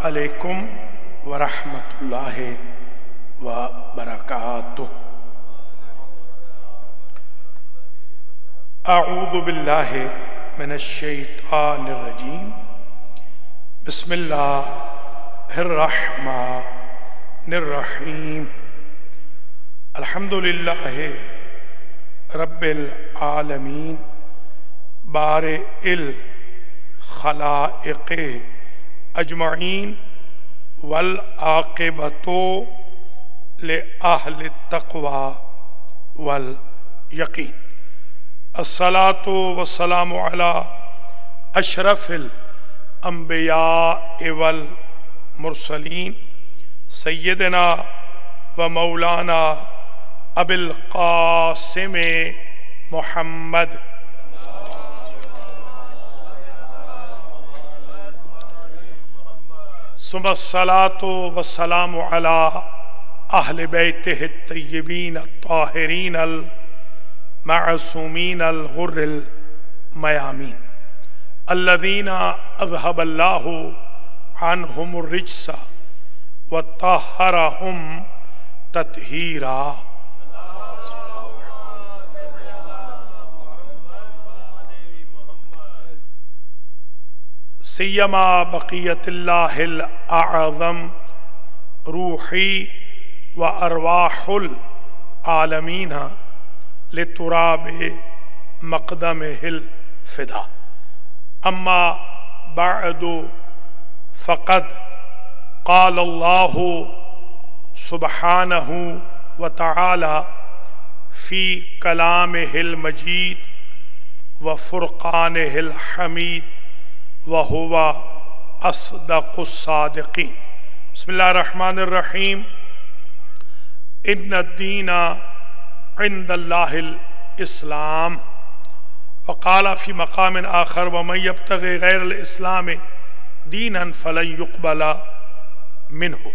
अलैकुम वरहमतुल्लाहि व बरकातुहू। अऊज़ु बिल्लाहि मिनश्शैतानिर्रजीम। बिस्मिल्लाहिर्रहमानिर्रहीम। अल्हम्दुलिल्लाहि रब्बिल आलमीन बारिइल खलाइक़े अजमईन वल आक़िबतो ले अहले तक़वा वल यक़ीन। अस्सलातु वस्सलामु अला अशरफिल अंबिया वल मुरसलीन सय्यदना व मौलाना अबिल क़ासिम मुहम्मद सुम्मस्सलातु वस्सलामु अला अहले बैतिहि तय्यबीन अत्ताहिरीन अल मासूमीन अल गुर्रिल मयामीन अल्लज़ीना अज़हबल्लाहु अन्हुमुर रिज्स व तहहरहुम तत्हीरा। सियमा बक़ियतिल्लाहिल अअज़म रूही व अरवाहुल आलमीन लितुराबे मक़दमिहिल फ़िदा। अम्मा बअदु फ़क़द क़ालल्लाहु सुब्हानहु व तआला फ़ी कलामिहिल मजीद व फ़ुरक़ानिहिल हमीद व हुवा अस्दक़ुस सादिक़ीन। बिस्मिल्लाहिर्रहमानिर्रहीम। इन्न दीना इंदल्लाहिल इस्लाम व क़ाला फ़ी मक़ामिन आख़र व मन यब्तग़ि ग़ैरल इस्लाम दीनन फ़लन युक़बला मिन्हु।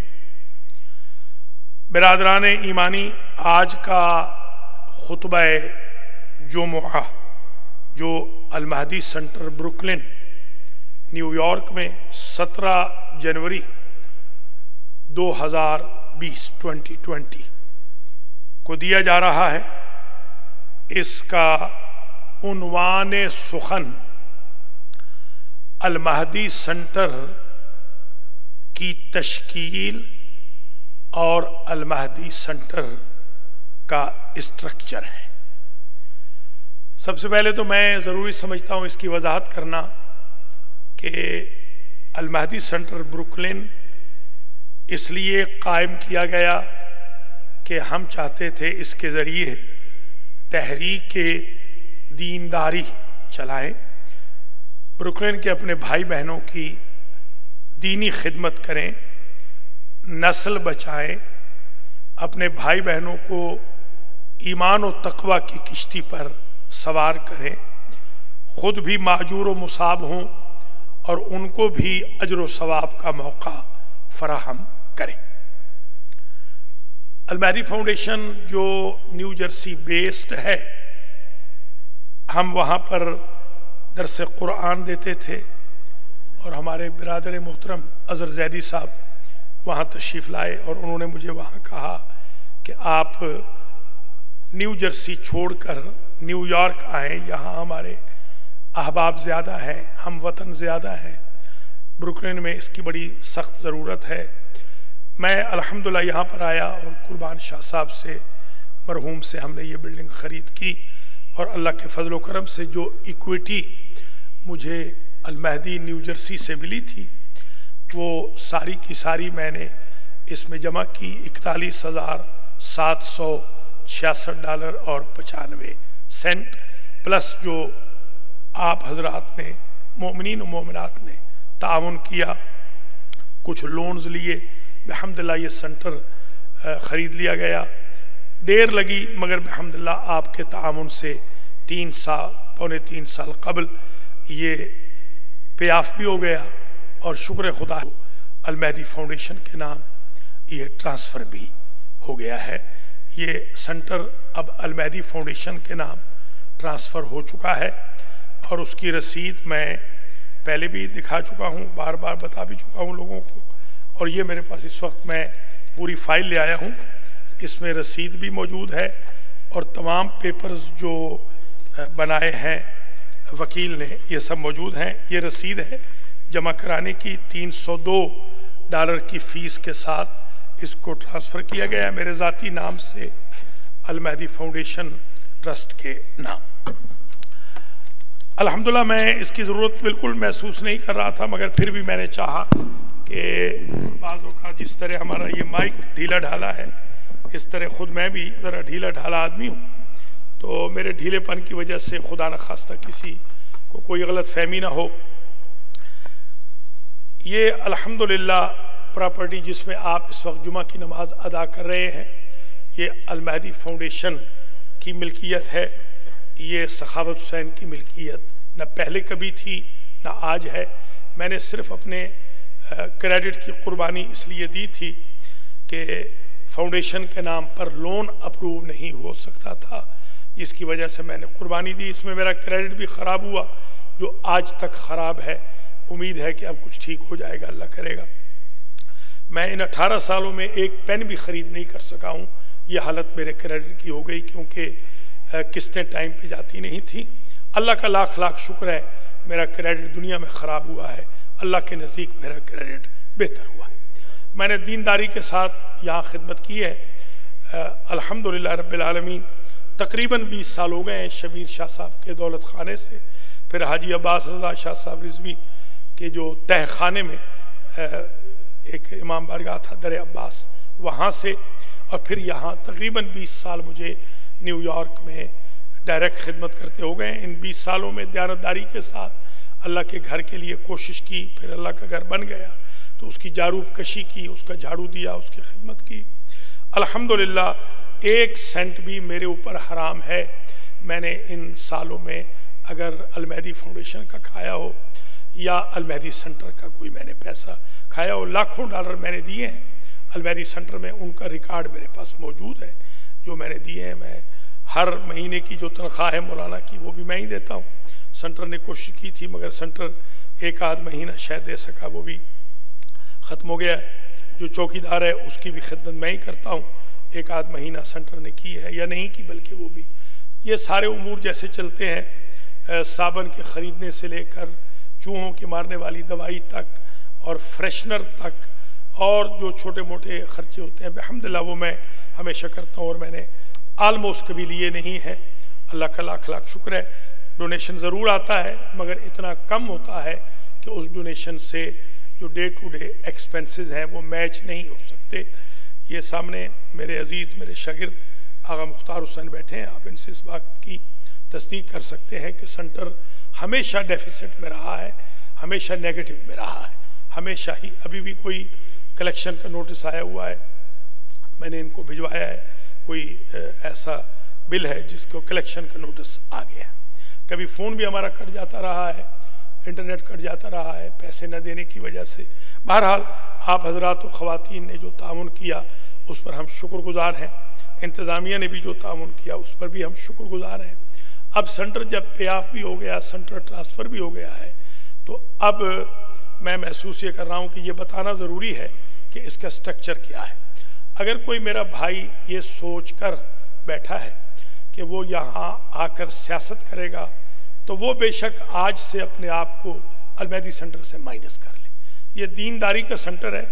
बिरादरान ईमानी, आज का खुतबा जुमुआ जो अल महदी सेंटर ब्रुकलिन न्यूयॉर्क में 17 जनवरी 2020 को दिया जा रहा है, इसका उन्वान सुखन अल महदी सेंटर की तश्कील और अल महदी सेंटर का स्ट्रक्चर है। सबसे पहले तो मैं ज़रूरी समझता हूँ इसकी वजाहत करना कि अल महदी सेंटर ब्रुकलिन इसलिए कायम किया गया कि हम चाहते थे इसके ज़रिए तहरीक दीनदारी चलाएं, ब्रुकलिन के अपने भाई बहनों की दीनी खिदमत करें, नस्ल बचाएं, अपने भाई बहनों को ईमान और तक़वा की किश्ती पर सवार करें, ख़ुद भी माजूर व मुसाब हों और उनको भी अजर व सवाब का मौका फराहम करें। अल महदी फाउंडेशन जो न्यू जर्सी बेस्ड है, हम वहाँ पर दरस कुरान देते थे और हमारे बिरादर मोहतरम अज़हर ज़ैदी साहब वहाँ तशरीफ़ लाए और उन्होंने मुझे वहाँ कहा कि आप न्यू जर्सी छोड़कर न्यूयॉर्क आएँ, यहाँ हमारे अहबाब ज़्यादा हैं, हम वतन ज़्यादा हैं, ब्रुकलिन में इसकी बड़ी सख्त ज़रूरत है। मैं अल्हम्दुलिल्लाह यहाँ पर आया और कुर्बान शाह साहब से मरहूम से हमने ये बिल्डिंग ख़रीद की और अल्लाह के फजल व करम से जो इक्विटी मुझे अल महदी न्यू जर्सी से मिली थी वो सारी की सारी मैंने इसमें जमा की। $41,766.95 प्लस जो आप हजरात ने मोमिनीन और मोमिनात ने ताउन किया, कुछ लोन्स लिए, अल्हम्दुलिल्लाह ये सेंटर ख़रीद लिया गया। देर लगी मगर अल्हम्दुलिल्लाह आपके ताउन से 3 साल पौने 3 साल कबल ये पे ऑफ भी हो गया और शुक्र खुदा अल महदी फाउंडेशन के नाम ये ट्रांसफ़र भी हो गया है। ये सेंटर अब अल महदी फाउंडेशन के नाम ट्रांसफ़र हो चुका है और उसकी रसीद मैं पहले भी दिखा चुका हूँ, बार बार बता भी चुका हूँ लोगों को। और ये मेरे पास इस वक्त मैं पूरी फाइल ले आया हूँ, इसमें रसीद भी मौजूद है और तमाम पेपर्स जो बनाए हैं वकील ने ये सब मौजूद हैं। ये रसीद है जमा कराने की, $302 की फ़ीस के साथ इसको ट्रांसफ़र किया गया मेरे ज़ाती नाम से अल महदी फाउंडेशन ट्रस्ट के नाम। अल्हम्दुलिल्लाह मैं इसकी ज़रूरत बिल्कुल महसूस नहीं कर रहा था, मगर फिर भी मैंने चाहा कि बाज़ औक़ात जिस तरह हमारा ये माइक ढीला ढाला है, इस तरह ख़ुद मैं भी ज़रा ढीला ढाला आदमी हूँ, तो मेरे ढीलेपन की वजह से खुदा न खास्ता किसी को कोई गलत फहमी ना हो। ये अल्हम्दुलिल्लाह प्रॉपर्टी जिसमें आप इस वक्त जुमा की नमाज अदा कर रहे हैं, ये अल महदी फाउंडेशन की मिल्कियत है। ये सखावत हुसैन की मिल्कियत न पहले कभी थी न आज है। मैंने सिर्फ अपने क्रेडिट की कुर्बानी इसलिए दी थी कि फाउंडेशन के नाम पर लोन अप्रूव नहीं हो सकता था, जिसकी वजह से मैंने कुर्बानी दी। इसमें मेरा क्रेडिट भी ख़राब हुआ जो आज तक ख़राब है। उम्मीद है कि अब कुछ ठीक हो जाएगा, अल्लाह करेगा। मैं इन 18 सालों में एक पेन भी ख़रीद नहीं कर सका हूँ। ये हालत मेरे क्रेडिट की हो गई क्योंकि किस्तें टाइम पे जाती नहीं थी। अल्लाह का लाख लाख शुक्र है, मेरा क्रेडिट दुनिया में ख़राब हुआ है, अल्लाह के नज़दीक मेरा क्रेडिट बेहतर हुआ है। मैंने दीनदारी के साथ यहाँ खिदमत की है अल्हम्दुलिल्लाह रब्बिल आलमीन। तकरीबन 20 साल हो गए हैं शबीर शाह साहब के दौलत खाने से, फिर हाजी अब्बास रज़ा शाह साहब रिजवी के जो तह खाने में एक इमाम बारगाह था दर अब्बास, वहाँ से, और फिर यहाँ तकरीबन 20 साल मुझे न्यूयॉर्क में डायरेक्ट खिदमत करते हो गए। इन 20 सालों में दयानतदारी के साथ अल्लाह के घर के लिए कोशिश की, फिर अल्लाह का घर बन गया तो उसकी जारूब कशी की, उसका झाड़ू दिया, उसकी खिदमत की। अल्हम्दुलिल्लाह 1 सेंट भी मेरे ऊपर हराम है मैंने इन सालों में अगर अल महदी फाउंडेशन का खाया हो या अल महदी सेंटर का कोई मैंने पैसा खाया हो। लाखों डॉलर मैंने दिए हैं अल महदी सेंटर में, उनका रिकॉर्ड मेरे पास मौजूद है जो मैंने दिए हैं। मैं हर महीने की जो तनख्वाह है मौलाना की वो भी मैं ही देता हूँ। सेंटर ने कोशिश की थी मगर सेंटर एक आध महीना शायद दे सका, वो भी ख़त्म हो गया है। जो चौकीदार है उसकी भी खिदमत मैं ही करता हूँ। एक आध महीना सेंटर ने की है या नहीं की, बल्कि वो भी। ये सारे उमूर जैसे चलते हैं, साबन के ख़रीदने से लेकर चूहों के मारने वाली दवाई तक और फ्रेशनर तक, और जो छोटे मोटे ख़र्चे होते हैं अल्हम्दुलिल्लाह वो मैं हमेशा करता हूँ और मैंने आलमोस्ट कभी लिए नहीं है। अल्लाह का लाख लाख शुक्र है। डोनेशन ज़रूर आता है मगर इतना कम होता है कि उस डोनेशन से जो डे टू डे एक्सपेंसेस हैं वो मैच नहीं हो सकते। ये सामने मेरे अजीज़ मेरे शागिर्द आगा मुख्तार हुसैन बैठे हैं, आप इनसे इस बात की तस्दीक कर सकते हैं कि सेंटर हमेशा डेफिसिट में रहा है, हमेशा नेगेटिव में रहा है, हमेशा ही। अभी भी कोई कलेक्शन का नोटिस आया हुआ है, मैंने इनको भिजवाया है, कोई ऐसा बिल है जिसको कलेक्शन का नोटिस आ गया। कभी फ़ोन भी हमारा कट जाता रहा है, इंटरनेट कट जाता रहा है पैसे न देने की वजह से। बहरहाल आप हजरात व ख़वातीन ने जो ताउन किया उस पर हम शुक्रगुज़ार हैं। इंतज़ामिया ने भी जो ताउन किया उस पर भी हम शुक्रगुज़ार हैं। अब सेंटर जब पे ऑफ भी हो गया, सेंटर ट्रांसफ़र भी हो गया है, तो अब मैं महसूस ये कर रहा हूँ कि ये बताना ज़रूरी है कि इसका स्ट्रक्चर क्या है। अगर कोई मेरा भाई ये सोच कर बैठा है कि वो यहाँ आकर सियासत करेगा तो वो बेशक आज से अपने आप को अल महदी सेंटर से माइनस कर ले। ये दीनदारी का सेंटर है,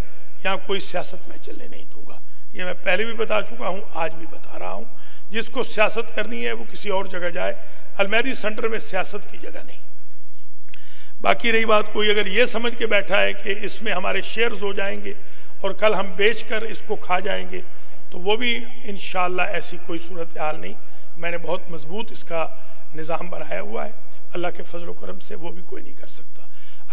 यहाँ कोई सियासत मैं चलने नहीं दूंगा। ये मैं पहले भी बता चुका हूँ, आज भी बता रहा हूँ। जिसको सियासत करनी है वो किसी और जगह जाए, अल महदी सेंटर में सियासत की जगह नहीं। बाकी रही बात, कोई अगर ये समझ के बैठा है कि इसमें हमारे शेयर्स हो जाएंगे और कल हम बेचकर इसको खा जाएंगे, तो वो भी इंशाअल्लाह ऐसी कोई सूरत हाल नहीं। मैंने बहुत मजबूत इसका निज़ाम बनाया हुआ है, अल्लाह के फजल करम से वो भी कोई नहीं कर सकता।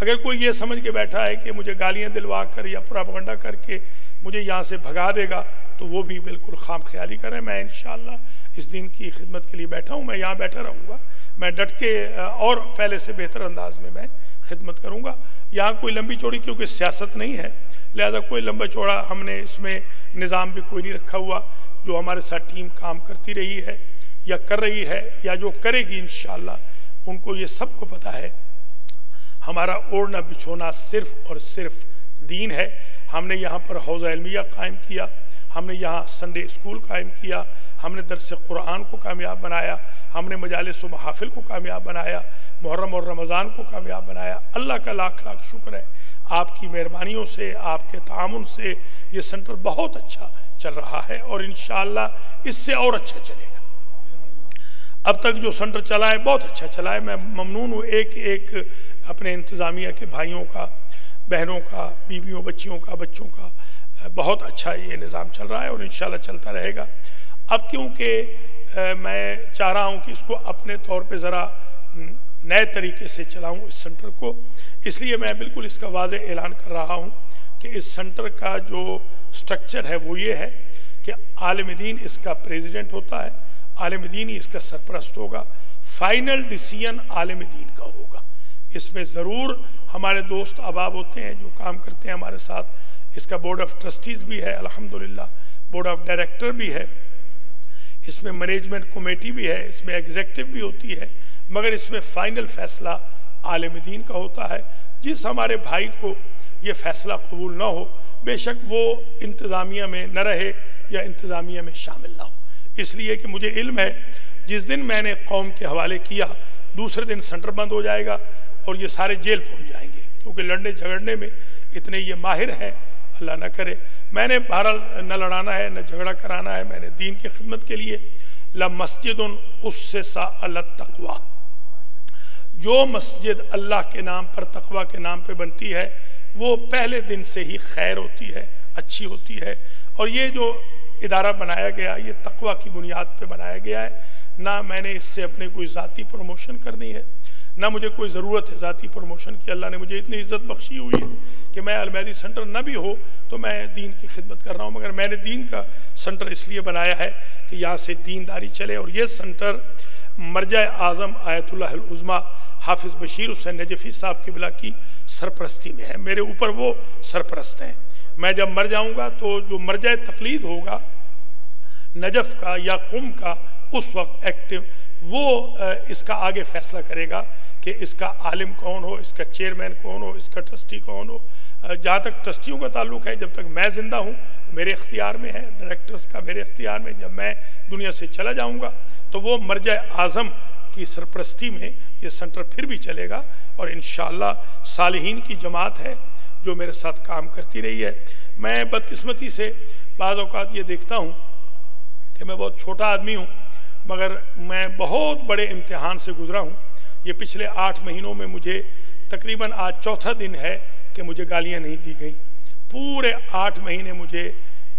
अगर कोई ये समझ के बैठा है कि मुझे गालियाँ दिलवा कर या प्रोपेगेंडा करके मुझे यहाँ से भगा देगा, तो वो भी बिल्कुल खाम ख्याली करें। मैं इंशाअल्लाह इस दिन की खिदमत के लिए बैठा हूँ, मैं यहाँ बैठा रहूँगा। मैं डट के और पहले से बेहतर अंदाज में मैं खिदमत करूँगा। यहाँ कोई लंबी चौड़ी क्योंकि सियासत नहीं है, लिहाजा कोई लंबा चौड़ा हमने इसमें निज़ाम भी कोई नहीं रखा हुआ। जो हमारे साथ टीम काम करती रही है या कर रही है या जो करेगी इंशाअल्लाह, उनको ये सबको पता है हमारा ओढ़ना बिछोना सिर्फ और सिर्फ दीन है। हमने यहाँ पर हौज़ा इल्मिया कायम किया, हमने यहाँ संडे स्कूल कायम किया, हमने दरस कुरान को कामयाब बनाया, हमने मजालिस व महफिल को कामयाब बनाया, मुहर्रम और रमज़ान को कामयाब बनाया। अल्लाह का लाख लाख शुक्र है, आपकी मेहरबानियों से, आपके तामुन से ये सेंटर बहुत अच्छा चल रहा है और इंशाअल्लाह इससे और अच्छा चलेगा। अब तक जो सेंटर चला है बहुत अच्छा चला है, मैं ममनून हूँ एक एक अपने इंतज़ामिया के भाइयों का, बहनों का, बीवियों बच्चियों का, बच्चों का, बहुत अच्छा ये निज़ाम चल रहा है और इंशाअल्लाह चलता रहेगा। अब क्योंकि मैं चाह रहा हूँ कि इसको अपने तौर पे ज़रा नए तरीके से चलाऊँ इस सेंटर को, इसलिए मैं बिल्कुल इसका वाज़े ऐलान कर रहा हूँ कि इस सेंटर का जो स्ट्रक्चर है वो ये है कि आलिम दीन इसका प्रेसिडेंट होता है, आलिम दीन ही इसका सरपरस्त होगा, फाइनल डिसीजन आलिम दीन का होगा। इसमें ज़रूर हमारे दोस्त अहबाब होते हैं जो काम करते हैं हमारे साथ, इसका बोर्ड ऑफ ट्रस्टीज़ भी है अल्हम्दुलिल्लाह, बोर्ड ऑफ डायरेक्टर भी है, इसमें मैनेजमेंट कमेटी भी है, इसमें एग्जीक्यूटिव भी होती है, मगर इसमें फ़ाइनल फ़ैसला आलिम दीन का होता है। जिस हमारे भाई को ये फ़ैसला कबूल ना हो, बेशक वो इंतज़ामिया में न रहे या इंतज़ामिया में शामिल ना हो, इसलिए कि मुझे इल्म है जिस दिन मैंने कौम के हवाले किया दूसरे दिन सेंटर बंद हो जाएगा और ये सारे जेल पहुंच जाएंगे, क्योंकि लड़ने झगड़ने में इतने ये माहिर हैं, अल्लाह न करे। मैंने बहरहाल न लड़ाना है न झगड़ा कराना है, मैंने दीन की खिदमत के लिए ला मस्जिदुन उस्सिसा अला तक़वा, जो मस्जिद अल्लाह के नाम पर, तक़वा के नाम पे बनती है वो पहले दिन से ही खैर होती है, अच्छी होती है। और ये जो इदारा बनाया गया ये तक़वा की बुनियाद पे बनाया गया है, ना मैंने इससे अपने कोई ज़ाती प्रमोशन करनी है, ना मुझे कोई ज़रूरत है ज़ाती प्रमोशन की। अल्लाह ने मुझे इतनी इज़्ज़त बख्शी हुई है कि मैं अल-मेहदी सेंटर न भी हो तो मैं दीन की खिदमत कर रहा हूँ, मगर मैंने दीन का सेंटर इसलिए बनाया है कि यहाँ से दीनदारी चले। और ये सेंटर मरजा आज़म आयतुल्लाह उज़्मा हाफिज़ बशीर हुसैन नजफ़ी साहब क़िबला की सरपरस्ती में है, मेरे ऊपर वो सरपरस्त हैं। मैं जब मर जाऊँगा तो जो मरजा तक़लीद होगा नजफ़ का या कुम का, उस वक्त एक्टिव वो इसका आगे फैसला करेगा कि इसका आलिम कौन हो, इसका चेयरमैन कौन हो, इसका ट्रस्टी कौन हो। जहाँ तक ट्रस्टियों का ताल्लुक़ है, जब तक मैं ज़िंदा हूँ मेरे इख्तियार में है, डायरेक्टर्स का मेरे इख्तियार में, जब मैं दुनिया से चला जाऊँगा तो वो मरजा आज़म की सरपरस्ती में ये सेंटर फिर भी चलेगा। और इंशाअल्लाह सालिहीन की जमात है जो मेरे साथ काम करती रही है। मैं बदकिस्मती से बाज़ औक़ात ये देखता हूँ कि मैं बहुत छोटा आदमी हूँ, मगर मैं बहुत बड़े इम्तिहान से गुज़रा हूँ। ये पिछले 8 महीनों में मुझे तकरीबन आज चौथा दिन है कि मुझे गालियाँ नहीं दी गई। पूरे 8 महीने मुझे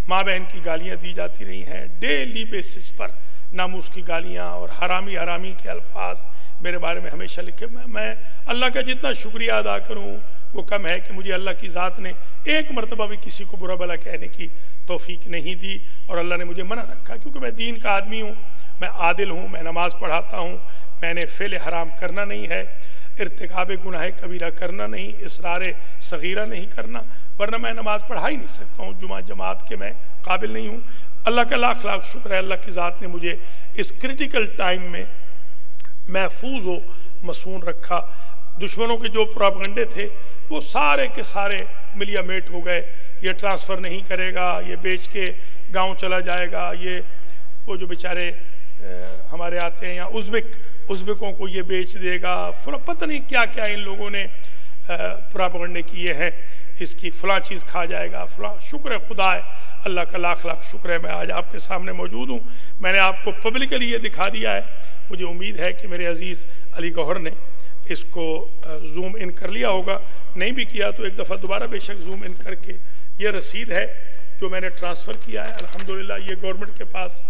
माँ बहन की गालियाँ दी जाती रही हैं, डेली बेसिस पर नामूस की गालियाँ और हरामी हरामी के अल्फाज मेरे बारे में हमेशा लिखे। मैं अल्लाह का जितना शुक्रिया अदा करूँ वो कम है कि मुझे अल्लाह की ज़ात ने एक मरतबा भी किसी को बुरा भला कहने की तौफीक नहीं दी और अल्लाह ने मुझे मना रखा, क्योंकि मैं दीन का आदमी हूँ, मैं आदिल हूँ, मैं नमाज़ पढ़ाता हूँ, मैंने फ़ेल हराम करना नहीं है, इर्तिकाब गुनाह कबीरा करना नहीं, इसरार सगीरा नहीं करना, वरना मैं नमाज़ पढ़ा ही नहीं सकता हूँ, जुमा जमात के मैं काबिल नहीं हूँ। अल्लाह का लाख लाख शुक्र है, अल्लाह की ज़ात ने मुझे इस क्रिटिकल टाइम में महफूज व मसून रखा। दुश्मनों के जो प्रोपेगेंडे थे वो सारे के सारे मिलिया मेट हो गए, ये ट्रांसफ़र नहीं करेगा, ये बेच के गांव चला जाएगा, ये वो जो बेचारे हमारे आते हैं या उज़्बेकों को ये बेच देगा, पता नहीं क्या क्या इन लोगों ने प्रोपेगेंडे किए हैं, इसकी फ़लाँ चीज़ खा जाएगा, फ़लाँ। शुक्र है खुदा है, अल्लाह का लाख लाख शुक्र है मैं आज आपके सामने मौजूद हूँ। मैंने आपको पब्लिकली ये दिखा दिया है। मुझे उम्मीद है कि मेरे अज़ीज़ अली गौहर ने इसको जूम इन कर लिया होगा, नहीं भी किया तो एक दफ़ा दोबारा बेशक जूम इन करके, ये रसीद है जो मैंने ट्रांसफ़र किया है। अल्हम्दुलिल्लाह ये गवर्नमेंट के पास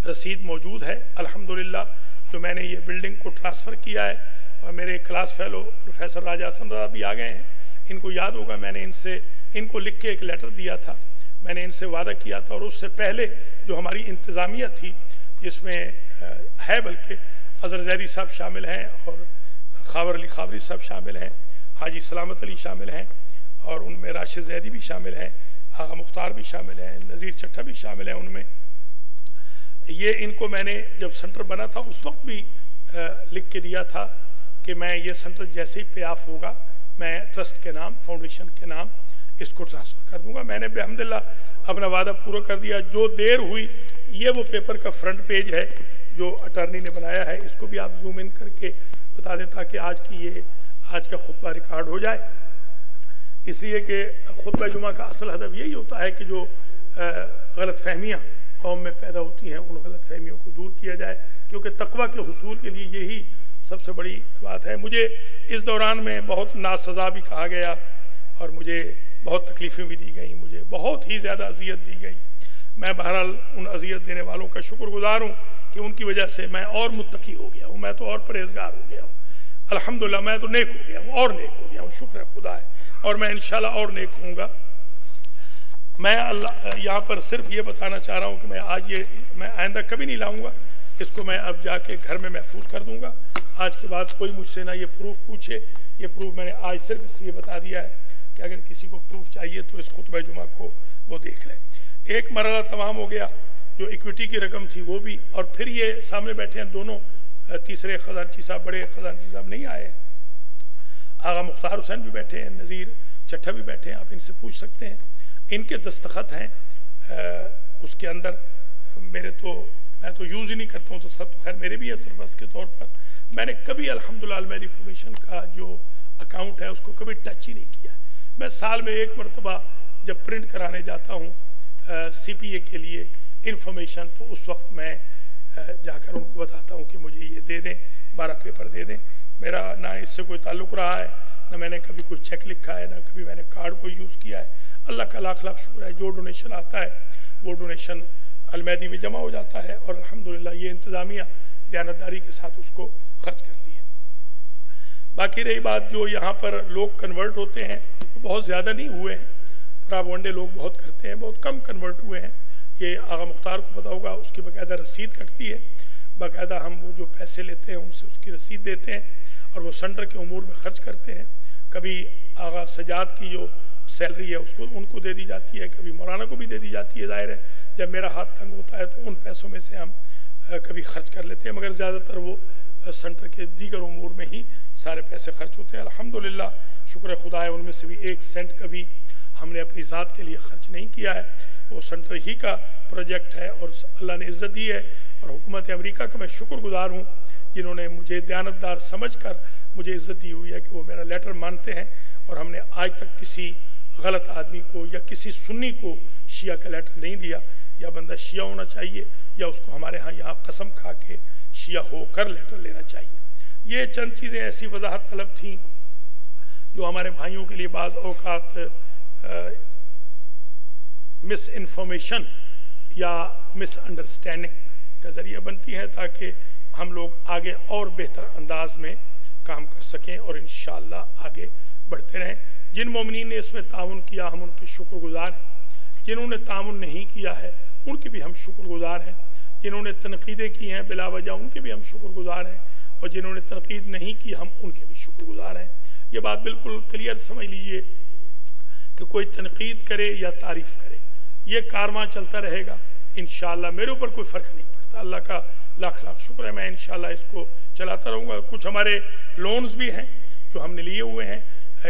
रसीद मौजूद है अल्हम्दुलिल्लाह, जो मैंने ये बिल्डिंग को ट्रांसफ़र किया है। और मेरे क्लास फेलो प्रोफेसर राजा हसन रज़ा भी आ गए हैं, इनको याद होगा मैंने इनको लिख के एक लेटर दिया था, मैंने इनसे वादा किया था। और उससे पहले जो हमारी इंतज़ामिया थी जिसमें है, बल्कि अज़हर ज़ैदी साहब शामिल हैं और खावर अली खावरी साहब शामिल हैं, हाजी सलामत अली शामिल हैं और उनमें राशिद ज़ैदी भी शामिल हैं, आगा मुख्तार भी शामिल हैं, नज़ीर चट्टा भी शामिल हैं उनमें। ये इनको मैंने जब सेंटर बना था उस वक्त भी लिख के दिया था कि मैं ये सेंटर जैसे ही पे ऑफ होगा मैं ट्रस्ट के नाम, फाउंडेशन के नाम इसको ट्रांसफ़र कर दूंगा। मैंने बेहमदुलिल्लाह अपना वादा पूरा कर दिया। जो देर हुई, ये वो पेपर का फ्रंट पेज है जो अटॉर्नी ने बनाया है, इसको भी आप जूम इन करके बता दें ताकि आज का खुतबा रिकॉर्ड हो जाए। इसलिए कि खुतबा जुमा का असल हदफ यही होता है कि जो गलत फहमियाँ कौम में पैदा होती हैं, उन गलत फहमियों को दूर किया जाए, क्योंकि तकवा के हुसूल के लिए यही सबसे बड़ी बात है। मुझे इस दौरान में बहुत नासज़ा भी कहा गया और मुझे बहुत तकलीफ़ें भी दी गई, मुझे बहुत ही ज़्यादा अजियत दी गई। मैं बहरहाल उन अजियत देने वालों का शुक्रगुजार हूँ कि उनकी वजह से मैं और मुत्तकी हो गया हूँ, मैं तो और परहेजगार हो गया हूँ। अल्हम्दुलिल्लाह मैं तो नेक हो गया हूँ और नेक हो गया हूँ, शुक्र है खुदा है, और मैं इंशाल्लाह और नेक होऊंगा। मैं अल्लाह यहाँ पर सिर्फ ये बताना चाह रहा हूँ कि मैं आइंदा कभी नहीं लाऊंगा इसको, मैं अब जाके घर में महफूज कर दूंगा। आज के बाद कोई मुझसे ना ये प्रूफ पूछे, ये प्रूफ मैंने आज सिर्फ इसलिए बता दिया है कि अगर किसी को प्रूफ चाहिए तो इस खुतबा जुमा को वो देख ले। एक मरला तमाम हो गया, जो इक्विटी की रकम थी वो भी, और फिर ये सामने बैठे हैं दोनों तीसरे खजानची साहब, बड़े खजानची साहब नहीं आए, आगा मुख्तार हुसैन भी बैठे हैं, नज़ीर चट्ठा भी बैठे हैं, आप इनसे पूछ सकते हैं। इनके दस्तखत हैं उसके अंदर। मैं तो यूज़ ही नहीं करता हूँ दस्तखत, तो खैर मेरे भी है सरपरस्त के तौर पर। मैंने कभी अल्हम्दुलिल्लाह अलमहदी फाउंडेशन का जो अकाउंट है उसको कभी टच ही नहीं किया। मैं साल में एक मरतबा जब प्रिंट कराने जाता हूँ CPA के लिए इंफॉर्मेशन, तो उस वक्त मैं जाकर उनको बताता हूँ कि मुझे ये दे दें, 12 पेपर दे दें। मेरा ना इससे कोई ताल्लुक़ रहा है, ना मैंने कभी कोई चेक लिखा है, ना कभी मैंने कार्ड को यूज़ किया है। अल्लाह का लाख लाख शुक्र है, जो डोनेशन आता है वो डोनेशन अलमहदी में जमा हो जाता है और अल्हम्दुलिल्लाह ये इंतज़ामिया दयानतदारी के साथ उसको खर्च करती है। बाकी रही बात जो यहाँ पर लोग कन्वर्ट होते हैं, तो बहुत ज़्यादा नहीं हुए हैं, प्रावंडे लोग बहुत करते हैं, बहुत कम कन्वर्ट हुए हैं। ये आगा मुख्तार को पता होगा, उसकी बाकायदा रसीद कटती है, बाकायदा हम वो जो पैसे लेते हैं उनसे उसकी रसीद देते हैं और वो सेंटर के उमूर में खर्च करते हैं। कभी आगा सजाद की जो सैलरी है उसको उनको दे दी जाती है, कभी मौलाना को भी दे दी जाती है। ज़ाहिर है जब मेरा हाथ तंग होता है तो उन पैसों में से हम कभी खर्च कर लेते हैं, मगर ज़्यादातर वो सेंटर के दीगर उमूर में ही सारे पैसे खर्च होते हैं। अल्हम्दुलिल्लाह शुक्र खुदा है, उनमें से भी 1 सेंट कभी हमने अपनी ज़ात के लिए खर्च नहीं किया है। वो सेंटर ही का प्रोजेक्ट है और अल्लाह ने इज़्ज़त दी है। और हुकूमत अमेरिका का मैं शुक्रगुजार हूँ जिन्होंने मुझे दयानतदार समझकर मुझे इज़्ज़त दी हुई है कि वो मेरा लेटर मानते हैं। और हमने आज तक किसी गलत आदमी को या किसी सुन्नी को शिया का लेटर नहीं दिया। या बंदा शिया होना चाहिए या उसको हमारे यहाँ कसम खा के शिया होकर लेटर लेना चाहिए। ये चंद चीज़ें ऐसी वजाहत तलब थीं जो हमारे भाइयों के लिए बाज़ औक़ात मिस इन्फॉर्मेशन या मिसअंडरस्टैंडिंग का ज़रिया बनती हैं, ताकि हम लोग आगे और बेहतर अंदाज में काम कर सकें और इंशाअल्लाह आगे बढ़ते रहें। जिन मोमिनीन ने इसमें ताउन किया हम उनके शुक्रगुजार हैं, जिन्होंने ताउन नहीं किया है उनके भी हम शुक्रगुजार हैं, जिन्होंने तनकीदें की हैं बिला वजह उनके भी हम शुक्रगुजार हैं, और जिन्होंने तनकीद नहीं की हम उनके भी शुक्रगुजार हैं। ये बात बिल्कुल क्लियर समझ लीजिए कि कोई तनकीद करे या तारीफ़ करे, ये कारवां चलता रहेगा इंशाअल्लाह। मेरे ऊपर कोई फ़र्क नहीं पड़ता, अल्लाह का लाख लाख शुक्र है, मैं इंशाअल्लाह इसको चलाता रहूँगा। कुछ हमारे लोन्स भी हैं जो हमने लिए हुए हैं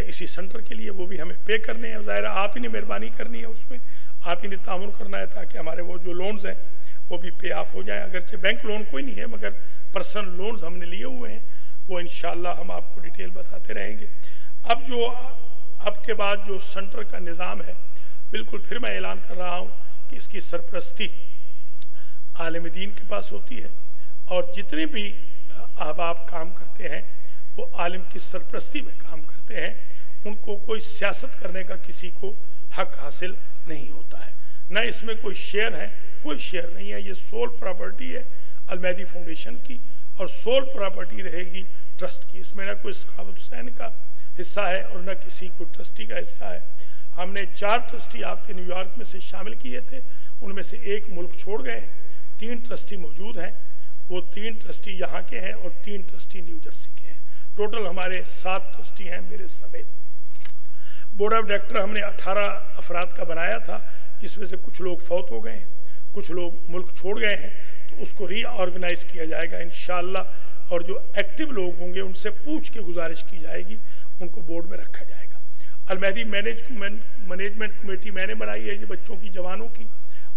इसी सेंटर के लिए, वो भी हमें पे करने हैं। ज़ाहिर आप ही ने मेहरबानी करनी है, उसमें आप ही ने तामुन करना है ताकि हमारे वो जो लोन्स हैं वो भी पे ऑफ हो जाएँ। अगरचे बैंक लोन कोई नहीं है, मगर पर्सनल लोन्स हमने लिए हुए हैं, वो इंशाअल्लाह हम आपको डिटेल बताते रहेंगे। अब के बाद जो सेंटर का निज़ाम है, बिल्कुल फिर मैं ऐलान कर रहा हूँ कि इसकी सरपरस्ती आलिम दीन के पास होती है और जितने भी अहबाब काम करते हैं वो आलिम की सरपरस्ती में काम करते हैं। उनको कोई सियासत करने का किसी को हक हासिल नहीं होता है, न इसमें कोई शेयर है, कोई शेयर नहीं है। ये सोल प्रॉपर्टी है अलमहदी फाउंडेशन की और सोल प्रॉपर्टी रहेगी ट्रस्ट की। इसमें न कोई सखावत हुसैन का हिस्सा है और न किसी को ट्रस्टी का हिस्सा है। हमने 4 ट्रस्टी आपके न्यूयॉर्क में से शामिल किए थे, उनमें से 1 मुल्क छोड़ गए हैं। 3 ट्रस्टी मौजूद हैं, वो 3 ट्रस्टी यहाँ के हैं और 3 ट्रस्टी न्यू जर्सी के हैं। टोटल हमारे 7 ट्रस्टी हैं मेरे समेत। बोर्ड ऑफ डायरेक्टर हमने 18 अफराद का बनाया था, जिसमें से कुछ लोग फौत हो गए हैं, कुछ लोग मुल्क छोड़ गए हैं, तो उसको रीऑर्गेनाइज किया जाएगा इंशाअल्लाह। और जो एक्टिव लोग होंगे उनसे पूछ के गुजारिश की जाएगी, उनको बोर्ड में रखा जाएगा। अलमहदी मैनेजमेंट कमेटी मैंने बनाई है, ये बच्चों की, जवानों की।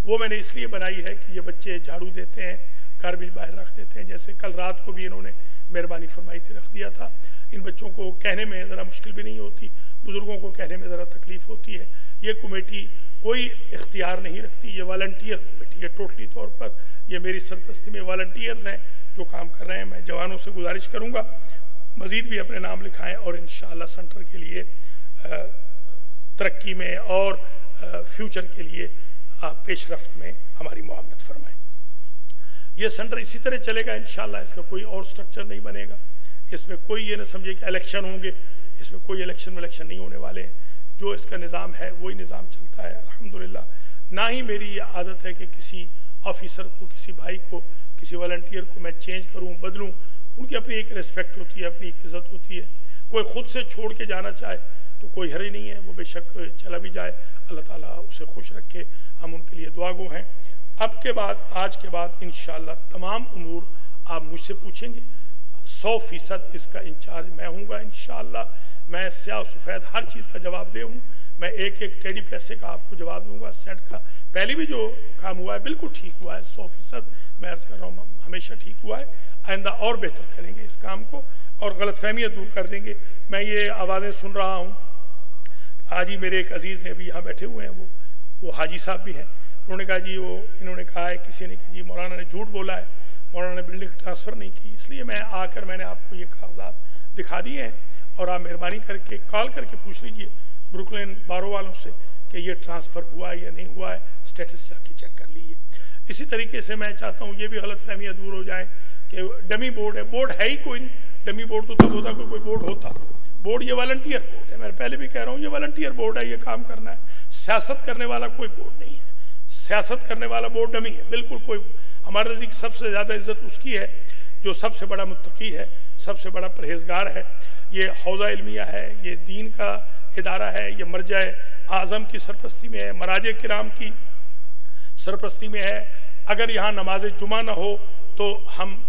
वो मैंने इसलिए बनाई है कि ये बच्चे झाड़ू देते हैं, गार्बेज बाहर रख देते हैं। जैसे कल रात को भी इन्होंने मेहरबानी फरमाई थी, रख दिया था। इन बच्चों को कहने में ज़रा मुश्किल भी नहीं होती, बुज़ुर्गों को कहने में ज़रा तकलीफ़ होती है। ये कमेटी कोई इख्तियार नहीं रखती, ये वॉलंटियर कमेटी है टोटली तौर पर। ये मेरी सरपरस्ती में वॉलंटियर्स हैं जो काम कर रहे हैं। मैं जवानों से गुजारिश करूँगा मज़ीद भी अपने नाम लिखाएँ और इंशाअल्लाह सेंटर के लिए तरक्की में और फ्यूचर के लिए आप पेशरफ्त में हमारी मुआवनत फरमाएँ। ये सेंटर इसी तरह चलेगा इंशाअल्लाह, इसका कोई और स्ट्रक्चर नहीं बनेगा। इसमें कोई ये न समझे कि इलेक्शन होंगे, इसमें कोई इलेक्शन नहीं होने वाले हैं। जो इसका निज़ाम है वही निज़ाम चलता है अल्हम्दुलिल्लाह। ना ही मेरी ये आदत है कि किसी ऑफिसर को, किसी भाई को, किसी वॉलंटियर को मैं चेंज करूं, बदलूं। उनकी अपनी एक रिस्पेक्ट होती है, अपनी एक इज़्ज़त होती है। कोई ख़ुद से छोड़ के जाना चाहे तो कोई हर्ज नहीं है, वो बेशक चला भी जाए, अल्लाह ताला उसे खुश रखे, हम उनके लिए दुआगो हैं। अब के बाद, आज के बाद इंशाअल्लाह तमाम उमूर आप मुझसे पूछेंगे। 100% इसका इंचार्ज मैं हूँगा इंशाअल्लाह। मैं स्याह सफ़ेद हर चीज़ का जवाब दे हूँ। मैं एक एक टेडी पैसे का आपको जवाब दूंगा, सेंट का। पहले भी जो काम हुआ है बिल्कुल ठीक हुआ है, 100% मैं अर्ज़ कर रहा हूँ, हमेशा ठीक हुआ है। आइंदा और बेहतर करेंगे इस काम को और गलतफहमियाँ दूर कर देंगे। मैं ये आवाज़ें सुन रहा हूँ, आज ही मेरे एक अजीज़ ने अभी यहाँ बैठे हुए हैं, वो हाजी साहब भी हैं। उन्होंने कहा जी, इन्होंने कहा है किसी ने कि जी मौलाना ने झूठ बोला है, मौलाना ने बिल्डिंग ट्रांसफ़र नहीं की। इसलिए मैंने आपको ये कागजात दिखा दिए हैं और आप मेहरबानी करके कॉल करके पूछ लीजिए ब्रुकलिन बारो वालों से कि ये ट्रांसफ़र हुआ है या नहीं हुआ है, स्टेटस जाके चेक कर लीजिए। इसी तरीके से मैं चाहता हूँ ये भी गलतफहमियाँ दूर हो जाएँ कि डमी बोर्ड है। बोर्ड है ही कोई नहीं। डमी बोर्ड तो तब होता कोई बोर्ड होता। बोर्ड ये वॉलंटियर बोर्ड है। मैं पहले भी कह रहा हूँ ये वॉलंटियर बोर्ड है, ये काम करना है। सियासत करने वाला कोई बोर्ड नहीं है। सियासत करने वाला बोर्ड डमी है, बिल्कुल कोई। हमारे नज़दीक सबसे ज़्यादा इज्जत उसकी है जो सबसे बड़ा मुत्तकी है, सबसे बड़ा परहेजगार है। ये हौज़ा इल्मिया है, ये दीन का इदारा है, ये मरजा आज़म की सरपरस्ती में है, मराजे किराम की सरपरस्ती में है। अगर यहाँ नमाज जुमा ना हो तो हम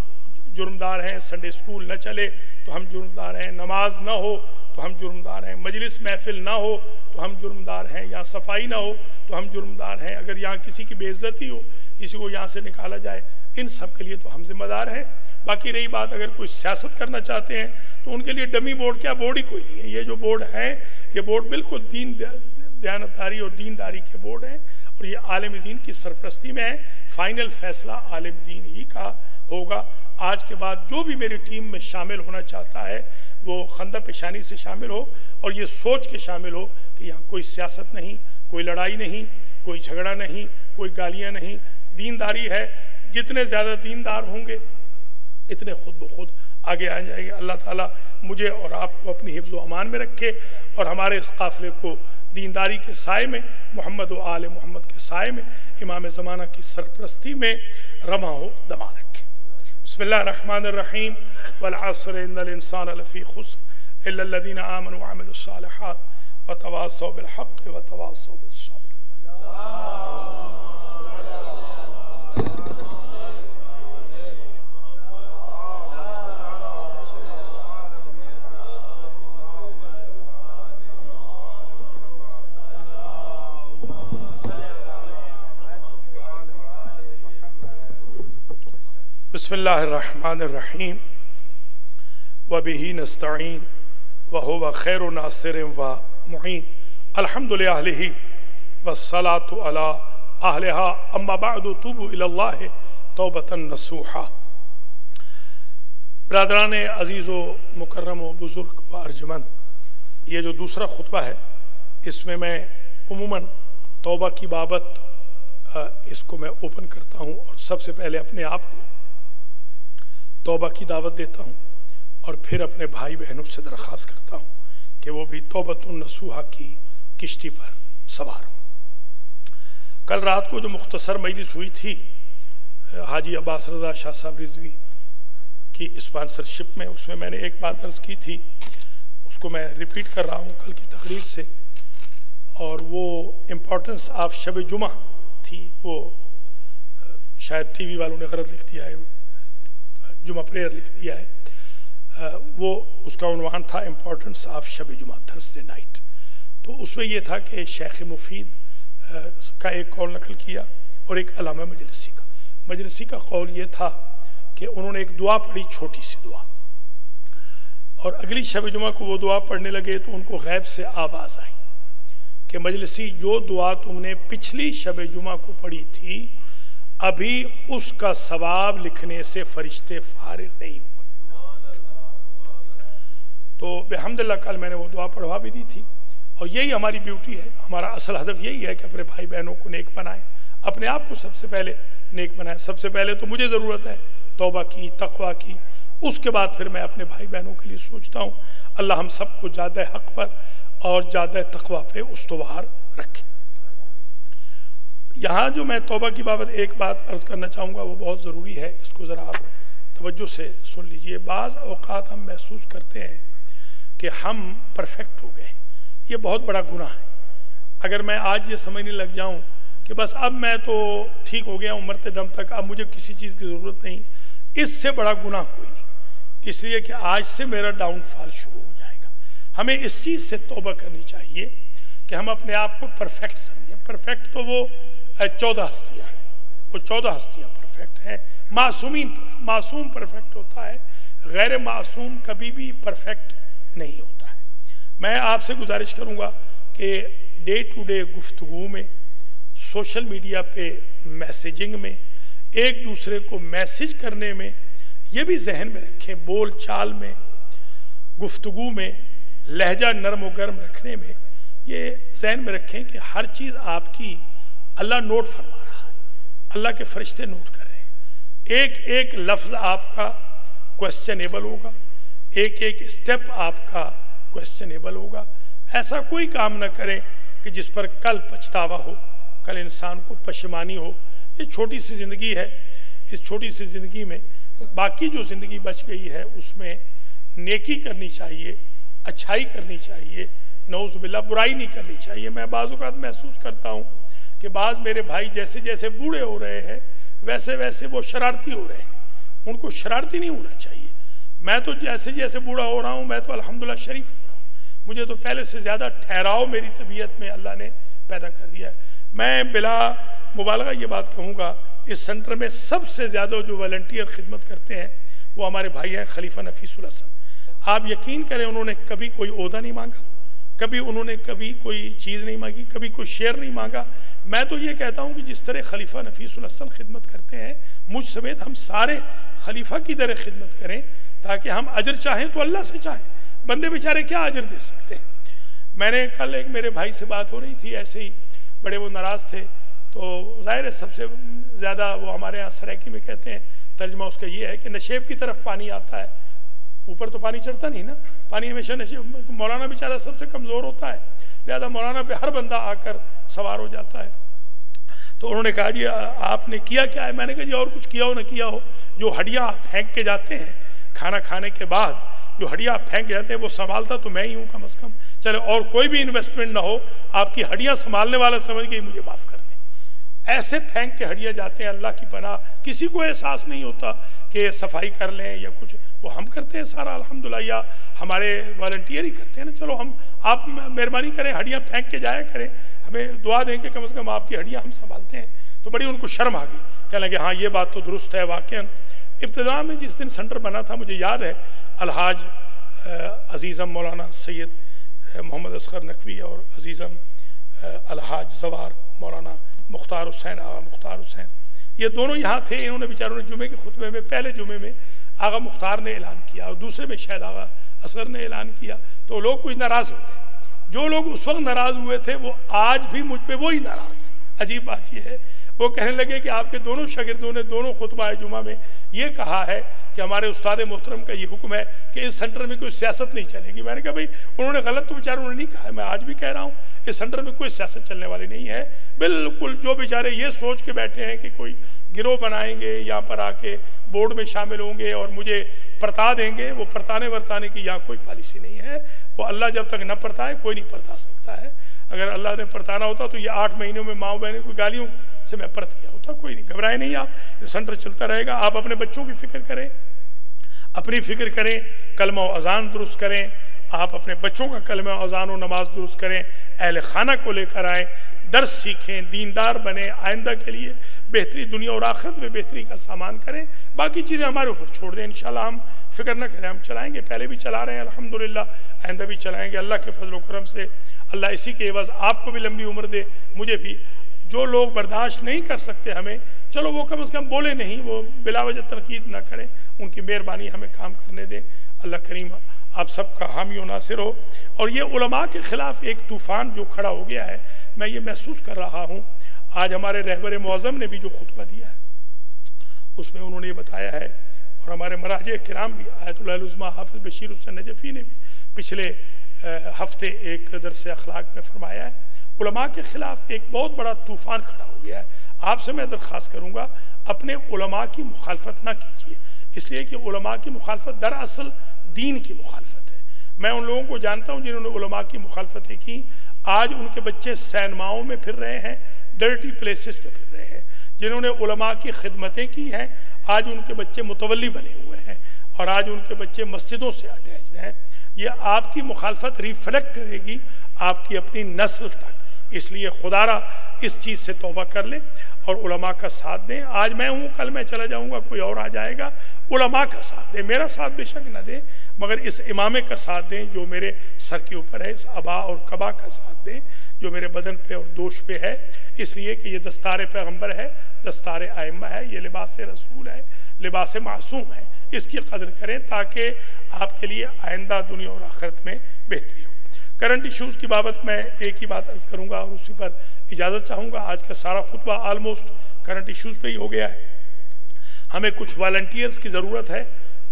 जुर्मदार हैं, संडे स्कूल न चले तो हम जुर्मदार हैं, नमाज ना हो तो हम जुर्मदार हैं, मजलिस महफिल ना हो तो हम जुर्मदार हैं, यहाँ सफाई ना हो तो हम जुर्मदार हैं, अगर यहाँ किसी की बेइज्जती हो, किसी को यहाँ से निकाला जाए, इन सब के लिए तो हम जिम्मेदार हैं। बाकी रही बात अगर कोई सियासत करना चाहते हैं तो उनके लिए डमी बोर्ड क्या, बोर्ड ही कोई नहीं है। ये जो बोर्ड है ये बोर्ड बिल्कुल दयानतदारी और दीनदारी के बोर्ड हैं और ये आलिम दीन की सरपरस्ती में है। फाइनल फैसला आलिम दीन ही का होगा। आज के बाद जो भी मेरी टीम में शामिल होना चाहता है वो खंदा पेशानी से शामिल हो और ये सोच के शामिल हो कि यहाँ कोई सियासत नहीं, कोई लड़ाई नहीं, कोई झगड़ा नहीं, कोई गालियाँ नहीं, दीनदारी है। जितने ज़्यादा दीनदार होंगे इतने खुद ब खुद आगे आ जाएंगे। अल्लाह ताला मुझे और आपको अपनी हिफ्ज़ व अमान में रखे और हमारे इस काफ़िले को दीनदारी के साए में, मोहम्मद व आले मोहम्मद के साए में, इमाम ज़माना की सरपरस्ती में रमा हो दमा रखे। बिस्मिल्लाहिर्रहमानिर्रहीम वल अस्र इन्नल इंसान लफ़ी खुस्र इल्ला लल्लज़ीना आमनु व अमिलुस सालिहात व तवासौ बिल हक़्क़ि व तवासौ बिस सब्र। बिस्मिल्लाहिर्रहमानिर्रहीम व बिही नस्तईन व हुवा खैरु नासिर व मुईन अल्हम्दुलिल्लाहि वस्सलातु अला अहलिहा अम्मा बअदु तूबू इलल्लाहि तौबतन नसूहा। बरादरान अज़ीज़ व मुकर्रम व बुज़ुर्ग व अर्जमंद, ये जो दूसरा खुतबा है इसमें मैं उमूमन तौबा की बाबत इसको मैं ओपन करता हूँ और सबसे पहले अपने आप को तौबा की दावत देता हूँ और फिर अपने भाई बहनों से दरख्वास्त करता हूँ कि वो भी तौबतुन नसूहा की किश्ती पर सवार हों। कल रात को जो मुख्तसर मजलिस हुई थी हाजी अब्बास रज़ा शाह साहब रिजवी की स्पॉन्सरशिप में, उसमें मैंने एक बात अर्ज़ की थी, उसको मैं रिपीट कर रहा हूँ कल की तकरीर से, और वो इम्पोर्टेंस ऑफ शब जुमा थी। वो शायद टीवी वालों ने गलत लिख दिया है, जुमा प्रेयर लिख दिया है। वो उसका उन्वान था इम्पोर्टेंस ऑफ शब जुमा, थर्सडे नाइट। तो उसमें यह था कि शेख मुफीद का एक कौल नकल किया और एक अल्लामा मजलिसी का। मजलिसी का कौल ये था कि उन्होंने एक दुआ पढ़ी, छोटी सी दुआ, और अगली शब जुमा को वो दुआ पढ़ने लगे तो उनको गैब से आवाज़ आई कि मजलिसी, जो दुआ तुमने पिछली शब जुमा को पढ़ी थी अभी उसका सवाब लिखने से फरिश्ते फारिग नहीं हुए। तो बेहम्दुलिल्लाह कल मैंने वो दुआ पढ़वा भी दी थी। और यही हमारी ब्यूटी है, हमारा असल हदफ यही है कि अपने भाई बहनों को नेक बनाएं, अपने आप को सबसे पहले नेक बनाएं। सबसे पहले तो मुझे ज़रूरत है तौबा की, तकवा की, उसके बाद फिर मैं अपने भाई बहनों के लिए सोचता हूँ। अल्लाह हम सबको ज़्यादा हक़ पर और ज़्यादा तकवा पे उस्तवार रखे। यहाँ जो मैं तौबा की बाबत एक बात अर्ज़ करना चाहूँगा वो बहुत ज़रूरी है, इसको ज़रा आप तवज्जो से सुन लीजिए। बाज़ औक़ात हम महसूस करते हैं कि हम परफेक्ट हो गए, ये बहुत बड़ा गुनाह है। अगर मैं आज ये समझने लग जाऊं कि बस अब मैं तो ठीक हो गया हूं मरते दम तक, अब मुझे किसी चीज़ की ज़रूरत नहीं, इससे बड़ा गुनाह कोई नहीं। इसलिए कि आज से मेरा डाउनफॉल शुरू हो जाएगा। हमें इस चीज़ से तौबा करनी चाहिए कि हम अपने आप को परफेक्ट समझें। परफेक्ट तो वो 14 हस्तियाँ हैं, वो 14 हस्तियाँ परफेक्ट हैं। मासूम परफेक्ट होता है, गैर मासूम कभी भी परफेक्ट नहीं होता है। मैं आपसे गुजारिश करूंगा कि डे टू डे गुफ्तगू में, सोशल मीडिया पे मैसेजिंग में, एक दूसरे को मैसेज करने में, ये भी जहन में रखें, बोल चाल में, गुफ्तगू में, लहजा नरम व गर्म रखने में ये जहन में रखें कि हर चीज़ आपकी अल्लाह नोट फरमा रहा है, अल्लाह के फरिश्ते नोट कर रहे हैं। एक एक लफ्ज़ आपका क्वेश्चनेबल होगा, एक एक स्टेप आपका क्वेश्चनेबल होगा। ऐसा कोई काम ना करें कि जिस पर कल पछतावा हो, कल इंसान को पशेमानी हो। ये छोटी सी ज़िंदगी है, इस छोटी सी ज़िंदगी में बाकी जो ज़िंदगी बच गई है उसमें नेकी करनी चाहिए, अच्छाई करनी चाहिए, नौज़ बिल्लाह बुराई नहीं करनी चाहिए। मैं बाज़ औक़ात महसूस करता हूँ कि बाज़ मेरे भाई जैसे जैसे बूढ़े हो रहे हैं वैसे वैसे वो शरारती हो रहे हैं। उनको शरारती नहीं होना चाहिए। मैं तो जैसे जैसे बूढ़ा हो रहा हूँ मैं तो अल्हम्दुलिल्लाह शरीफ हो रहा हूँ। मुझे तो पहले से ज़्यादा ठहराव मेरी तबीयत में अल्लाह ने पैदा कर दिया है। मैं बिला मुबालगा ये बात कहूँगा, इस सेंटर में सबसे ज़्यादा जो वॉलंटियर खिदमत करते हैं वो हमारे भाई हैं खलीफा नफीसुल हसन। आप यकीन करें उन्होंने कभी कोई ओहदा नहीं मांगा, कभी उन्होंने कभी कोई चीज़ नहीं मांगी, कभी कोई शेयर नहीं मांगा। मैं तो ये कहता हूँ कि जिस तरह खलीफा नफीसुल हसन खिदमत करते हैं, मुझ समेत हम सारे खलीफा की तरह खिदमत करें ताकि हम अजर चाहें तो अल्लाह से चाहें। बंदे बेचारे क्या अजर दे सकते हैं। मैंने कल एक मेरे भाई से बात हो रही थी, ऐसे ही बड़े वो नाराज़ थे। तो जाहिर है सबसे ज़्यादा वो हमारे यहाँ सराइकी में कहते हैं, तर्जमा उसका ये है कि नशेब की तरफ पानी आता है, ऊपर तो पानी चढ़ता नहीं ना। पानी हमेशा नशेब, मौलाना बेचारा सबसे कमज़ोर होता है, लिहाजा मौलाना पे हर बंदा आकर सवार हो जाता है। तो उन्होंने कहा जी आपने किया क्या है? मैंने कहा जी और कुछ किया हो ना किया हो, जो हड्डियाँ आप फेंक के जाते हैं खाना खाने के बाद, जो हड्डियाँ आप फेंक जाते हैं वो संभालता तो मैं ही हूँ कम से कम। चले और कोई भी इन्वेस्टमेंट ना हो, आपकी हड्डियाँ संभालने वाला समझ के मुझे माफ़ कर दें। ऐसे फेंक के हड्डियाँ जाते हैं, अल्लाह की पनाह। किसी को एहसास नहीं होता कि सफाई कर लें या कुछ, वो हम करते हैं सारा अल्हम्दुलिल्लाह, या हमारे वॉलंटियर ही करते हैं ना। चलो हम, आप मेहरबानी करें, हड्डियाँ फेंक के जाया करें, हमें दुआ दें कि कम से कम आपकी हड्डियाँ हम संभालते हैं। तो बड़ी उनको शर्म आ गई, कहने लगे हाँ ये बात तो दुरुस्त है। वाकई इब्तिदा में जिस दिन सेंटर बना था मुझे याद है, अलहाज अजीज़म मौलाना सैयद मोहम्मद असगर नकवी और अजीज़म अलहाज जवार मौलाना मुख्तार हुसैन, आगा मुख्तार हुसैन, ये दोनों यहाँ थे। इन्होंने बेचारों ने जुमे के खुतबे में, पहले जुमे में आगा मुख्तार ने ऐलान किया और दूसरे में शायद आगा असगर ने ऐलान किया। तो लोग कुछ नाराज़ हो गए। जो लोग उस वक्त नाराज़ हुए थे वो आज भी मुझ पर वही नाराज़ हैं। अजीब बात यह है, वो कहने लगे कि आपके दोनों शागिर्दों ने दोनों खुतबा जुमा में ये कहा है कि हमारे उस्ताद मोहतरम का ये हुक्म है कि इस सेंटर में कोई सियासत नहीं चलेगी। मैंने कहा भाई उन्होंने गलत तो बेचारों ने नहीं कहा है, मैं आज भी कह रहा हूँ इस सेंटर में कोई सियासत चलने वाली नहीं है। बिल्कुल जो बेचारे ये सोच के बैठे हैं कि कोई गिरोह बनाएंगे, यहाँ पर आके बोर्ड में शामिल होंगे और मुझे परता देंगे, वो परताने वर्ताने की यहाँ कोई पॉलिसी नहीं है। वो अल्लाह जब तक न परताए कोई नहीं परता सकता है। अगर अल्लाह ने परताना होता तो ये 8 महीनों में माँ बहनों की गालियों से मैं परत गया होता। कोई नहीं, घबराए नहीं आप, ये सेंटर चलता रहेगा। आप अपने बच्चों की फिक्र करें, अपनी फिक्र करें, कलमा और अजान दुरुस्त करें, आप अपने बच्चों का कलमा अज़ान और नमाज दुरुस्त करें, अहल खाना को लेकर आएँ, दर्स सीखें, दीनदार बने, आइंदा के लिए बेहतरी दुनिया और आखिरत में बेहतरी का सामान करें। बाकी चीज़ें हमारे ऊपर छोड़ दें, इंशाल्लाह हम फिक्र न करें, हम चलाएंगे, पहले भी चला रहे हैं अल्हम्दुलिल्लाह, आइंदा भी चलाएंगे अल्लाह के फजल व करम से। अल्लाह इसी के एवज़ आपको भी लंबी उम्र दे, मुझे भी। जो लोग बर्दाश्त नहीं कर सकते हमें, चलो वो कम से कम बोले नहीं, वो बिला वजह तनकीद ना करें, उनकी मेहरबानी हमें काम करने दें। अल्लाह करीम आप सबका हामी व नासिर हो। और ये उलमा के ख़िलाफ़ एक तूफ़ान जो खड़ा हो गया है, मैं ये महसूस कर रहा हूँ। आज हमारे रहबर मुअज़्ज़म ने भी जो खुतबा दिया है उसमें उन्होंने ये बताया है, और हमारे मराजे किराम भी, आयतुल्लाह उज़्मा हाफ़िज़ बशीर हुसैन नजफ़ी ने भी पिछले हफ्ते एक दरस अखलाक में फरमाया है, उलमा के ख़िलाफ़ एक बहुत बड़ा तूफ़ान खड़ा हो गया है। आपसे मैं दरख्वास्त करूँगा, अपने उलमा की मुखालफत ना कीजिए, इसलिए कि उलमा की मुखालफत दरअसल दीन की मुखालफत है। मैं उन लोगों को जानता हूँ जिन्होंने उलमा की मुखालफतें की, आज उनके बच्चे सैनमाओं में फिर रहे हैं, डर्टी प्लेसेस पे फिर रहे हैं। जिन्होंने उलमा की खिदमतें की हैं, आज उनके बच्चे मुतवल्ली बने हुए हैं, और आज उनके बच्चे मस्जिदों से अटैच हैं। ये आपकी मुखालफत रिफ्लेक्ट करेगी आपकी अपनी नस्ल तक, इसलिए खुदारा इस चीज़ से तौबा कर लें और उलमा का साथ दें। आज मैं हूँ, कल मैं चला जाऊँगा, कोई और आ जाएगा, उलमा का साथ दें। मेरा साथ बेशक न दें, मगर इस इमामे का साथ दें जो मेरे सर के ऊपर है, इस अबा और कबा का साथ दें जो मेरे बदन पे और दोष पे है, इसलिए कि ये दस्तार पैगम्बर है, दस्तार आइम्मा है, ये लिबास रसूल है, लिबास मासूम है। इसकी कदर करें ताकि आपके लिए आइंदा दुनिया और आखिरत में बेहतरी हो। करंट इशूज़ की बाबत मैं एक ही बात अर्ज़ करूँगा और उसी पर इजाज़त चाहूँगा। आज का सारा खुतबा आलमोस्ट करंट इशूज़ पे ही हो गया है। हमें कुछ वॉलंटियर्स की ज़रूरत है,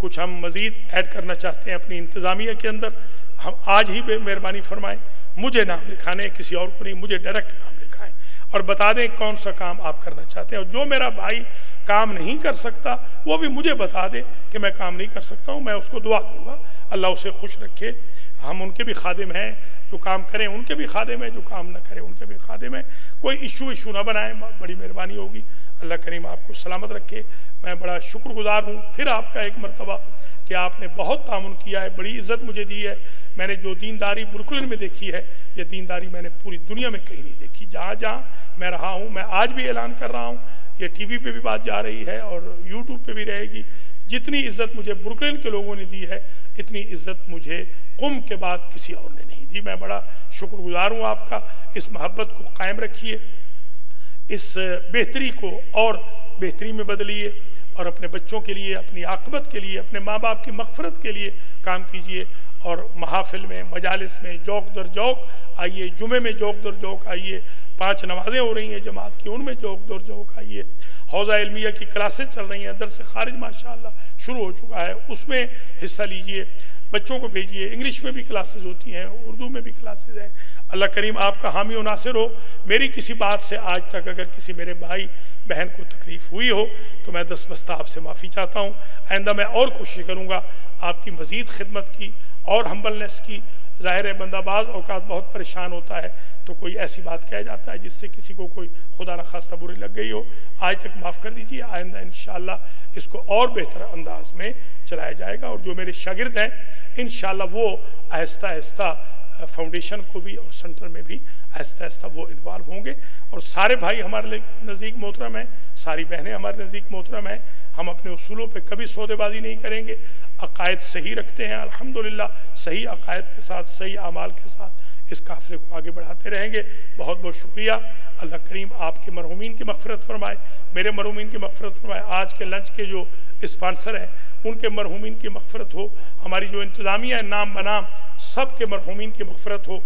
कुछ हम मज़ीद ऐड करना चाहते हैं अपनी इंतज़ामिया के अंदर। हम आज ही मेहरबानी फरमाएं, मुझे नाम लिखाने, किसी और को नहीं, मुझे डायरेक्ट नाम लिखाएं और बता दें कौन सा काम आप करना चाहते हैं। और जो मेरा भाई काम नहीं कर सकता वो भी मुझे बता दे कि मैं काम नहीं कर सकता हूँ, मैं उसको दुआ दूँगा, अल्लाह उसे खुश रखे। हम उनके भी खादिम हैं, जो काम करें उनके भी खादिम हैं, जो काम न करें उनके भी खादिम हैं। कोई इशू ना बनाएं, बड़ी मेहरबानी होगी। अल्लाह करीम आपको सलामत रखे। मैं बड़ा शुक्रगुजार हूँ फिर आपका एक मरतबा कि आपने बहुत तामुन किया है, बड़ी इज़्ज़त मुझे दी है। मैंने जो दीनदारी ब्रुकलिन में देखी है, ये दीनदारी मैंने पूरी दुनिया में कहीं नहीं देखी। जहाँ जहाँ मैं रहा हूँ, मैं आज भी ऐलान कर रहा हूँ, ये टीवी पे भी बात जा रही है और यूट्यूब पे भी रहेगी। जितनी इज़्ज़त मुझे ब्रुकलिन के लोगों ने दी है, इतनी इज़्ज़त मुझे कुम के बाद किसी और ने नहीं दी। मैं बड़ा शुक्रगुजार हूँ आपका। इस मोहब्बत को कायम रखिए, इस बेहतरी को और बेहतरी में बदलिए और अपने बच्चों के लिए, अपनी आक़िबत के लिए, अपने माँ बाप की मग़फ़िरत के लिए काम कीजिए। और महाफिल में, मजालिस में जौक दर जौक आइए, जुमे में जौक दर जौक आइए, 5 नमाज़ें हो रही हैं जमात की, उनमें जौक दर जौक आइए। हौज़ा इल्मिया की क्लासेस चल रही हैं, दरस खारिज माशाअल्लाह शुरू हो चुका है, उसमें हिस्सा लीजिए, बच्चों को भेजिए। इंग्लिश में भी क्लासेस होती हैं, उर्दू में भी क्लासेस हैं। अल्लाह करीम आपका हामी व नासिर हो। मेरी किसी बात से आज तक अगर किसी मेरे भाई बहन को तकलीफ़ हुई हो तो मैं दस्तबस्ता आपसे माफ़ी चाहता हूँ। आइंदा मैं और कोशिश करूँगा आपकी मज़ीद खिदमत की और हम्बलनेस की। ज़ाहिर है बंदा बाज़ औक़ात बहुत परेशान होता है तो कोई ऐसी बात कह जाता है जिससे किसी को कोई खुदा न खास्ता बुरी लग गई हो। आज तक माफ़ कर दीजिए, आइंदा इंशाअल्लाह इसको और बेहतर अंदाज में चलाया जाएगा। और जो मेरे शागिर्द हैं इंशाअल्लाह वो आहिस्ता आहिस्ता फाउंडेशन को भी और सेंटर में भी आहिस्ता आहिस्ता वो इन्वॉल्व होंगे। और सारे भाई हमारे नज़दीक मोहतरम हैं, सारी बहनें हमारे नज़दीक मोहतरम हैं। हम अपने उसूलों पे कभी सौदेबाजी नहीं करेंगे, अक़ायद सही रखते हैं अल्हम्दुलिल्लाह, सही अक़ायद के साथ, सही आमाल के साथ इस काफ़िले को आगे बढ़ाते रहेंगे। बहुत बहुत शुक्रिया। अल्लाह करीम आपके मरहूमीन की मग़फ़िरत फरमाए, मेरे मरहूमीन की मग़फ़िरत फरमाए। आज के लंच के जो स्पॉन्सर हैं उनके मरहूमीन की मग़फ़िरत हो, हमारी जो इंतज़ामिया है नाम बनाम सब के मरहूमीन की मग़फ़िरत हो।